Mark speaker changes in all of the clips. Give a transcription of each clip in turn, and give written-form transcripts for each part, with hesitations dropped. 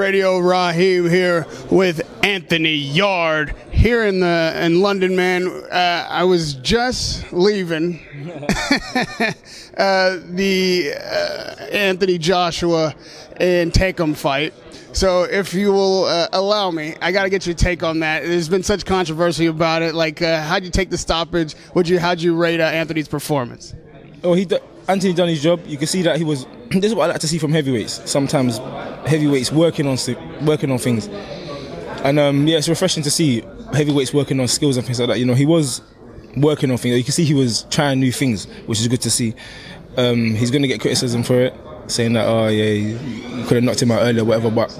Speaker 1: Radio. Rahim here with Anthony Yarde here in London, man. I was just leaving the Anthony Joshua and Takam fight. So if you will allow me, I got to get your take on that. There's been such controversy about it. Like, how'd you take the stoppage? How'd you rate Anthony's performance?
Speaker 2: Oh, Anthony done his job. You can see that he was. This is what I like to see from heavyweights. Sometimes heavyweights working on things, and yeah, it's refreshing to see heavyweights working on skills and things like that. You know, he was working on things. You can see he was trying new things, which is good to see. He's going to get criticism for it, saying that, oh yeah, you could have knocked him out earlier, whatever. But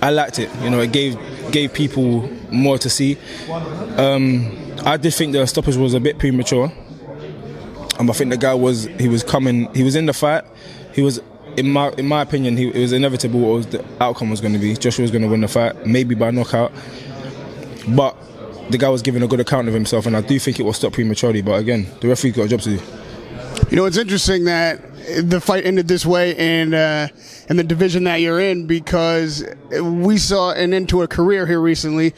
Speaker 2: I liked it. You know, it gave people more to see. I did think the stoppage was a bit premature. I think the guy was in the fight. He was, in my opinion, it was inevitable what the outcome was going to be. Joshua was going to win the fight, maybe by knockout. But the guy was giving a good account of himself, and I do think it was stopped prematurely. But again, the referee's got a job to do.
Speaker 1: You know, it's interesting that the fight ended this way in the division that you're in, because we saw an end to a career here recently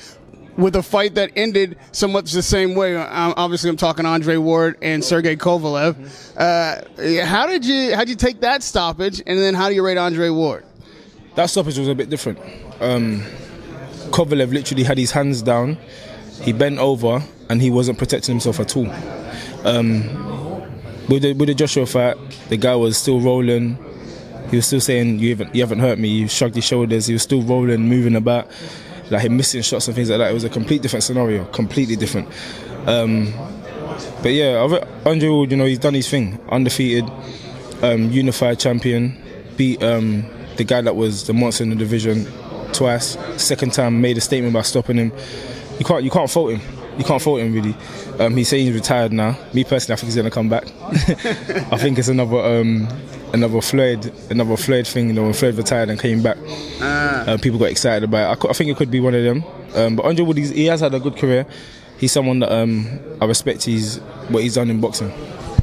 Speaker 1: with a fight that ended somewhat the same way. Obviously, I'm talking Andre Ward and Sergey Kovalev. How'd you take that stoppage, and then how do you rate Andre Ward?
Speaker 2: That stoppage was a bit different. Kovalev literally had his hands down, he bent over, and he wasn't protecting himself at all. With the Joshua fight, the guy was still rolling. He was still saying, you haven't hurt me. He shrugged his shoulders. He was still rolling, moving about, like him missing shots and things like that. It was a complete different scenario, completely different. But yeah, Andre Ward, you know, he's done his thing. Undefeated, unified champion, beat the guy that was the monster in the division twice. Second time, made a statement by stopping him. You can't fault him. You can't fault him, really. He's saying he's retired now. Me personally, I think he's going to come back. I think it's another Floyd thing. You know, when Floyd retired and came back, people got excited about it. I think it could be one of them. But Andre Wood, he has had a good career. He's someone that I respect. What he's done in boxing.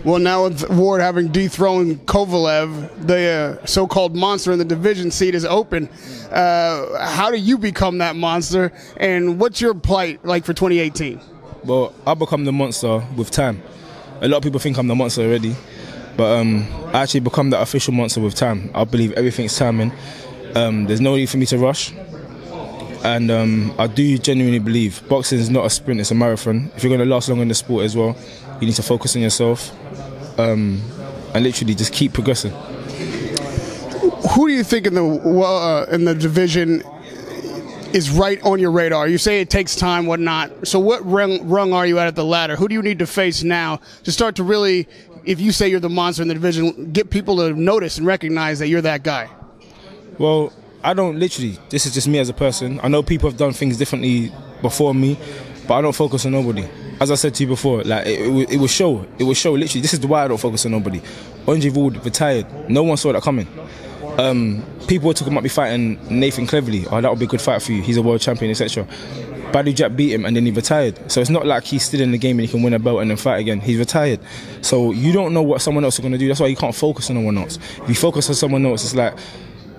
Speaker 1: Well, now with Ward having dethroned Kovalev, the so-called monster in the division seat is open. How do you become that monster, and what's your plight like for 2018?
Speaker 2: Well, I'll become the monster with time. A lot of people think I'm the monster already, but I actually become that official monster with time. I believe everything's timing. There's no need for me to rush. And I do genuinely believe boxing is not a sprint, it's a marathon. If you're going to last long in the sport as well, you need to focus on yourself and literally just keep progressing.
Speaker 1: Who do you think in the division is right on your radar? You say it takes time, whatnot. So what rung are you at the ladder? Who do you need to face now to start to really, if you say you're the monster in the division, get people to notice and recognize that you're that guy?
Speaker 2: Well, this is just me as a person. I know people have done things differently before me, but I don't focus on nobody. As I said to you before, like it will show. It will show. Literally, this is why I don't focus on nobody. Andre Ward retired. No one saw that coming. People were talking about me fighting Nathan Cleverly. Oh, that would be a good fight for you. He's a world champion, etc. Badu Jack beat him and then he retired. So it's not like he's still in the game and he can win a belt and then fight again. He's retired. So you don't know what someone else is going to do. That's why you can't focus on no one else. If you focus on someone else, it's like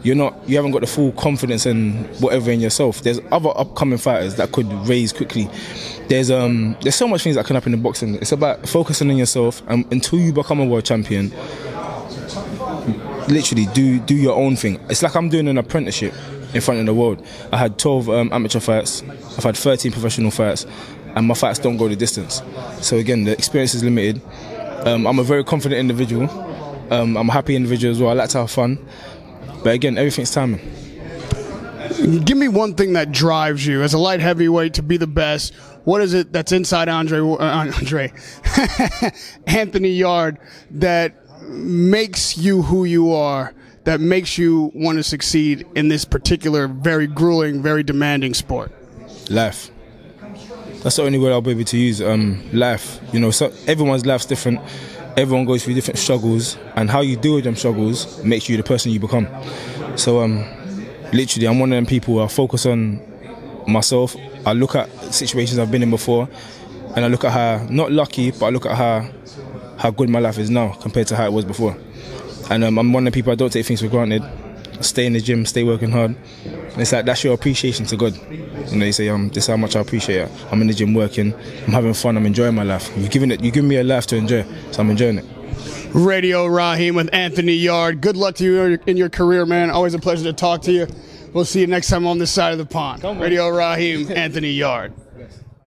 Speaker 2: you haven't got the full confidence and whatever in yourself. There's other upcoming fighters that could raise quickly. There's so much things that can happen in boxing. It's about focusing on yourself, and until you become a world champion, literally do your own thing. It's like I'm doing an apprenticeship in front of the world. I had 12 amateur fights. I've had 13 professional fights, and my fights don't go the distance. So again, the experience is limited. I'm a very confident individual. I'm a happy individual as well. I like to have fun. But again, everything's timing.
Speaker 1: Give me one thing that drives you as a light heavyweight to be the best. What is it that's inside Anthony Yarde that makes you who you are, that makes you want to succeed in this particular very grueling, very demanding sport?
Speaker 2: Life. That's the only word I'll be able to use. Life. You know, so everyone's life's different. Everyone goes through different struggles, and how you deal with them struggles makes you the person you become. So literally, I'm one of them people where I focus on myself. I look at situations I've been in before, and I look at how, not lucky, but I look at how good my life is now compared to how it was before. And I'm one of the people, I don't take things for granted. stay in the gym, stay working hard. And it's like, that's your appreciation to God. You know, you say, this is how much I appreciate it. I'm in the gym working, I'm having fun, I'm enjoying my life. You've given me a life to enjoy, so I'm enjoying it.
Speaker 1: Radio Rahim with Anthony Yarde. Good luck to you in your career, man. Always a pleasure to talk to you. We'll see you next time on this side of the pond. Radio Rahim, Anthony Yarde.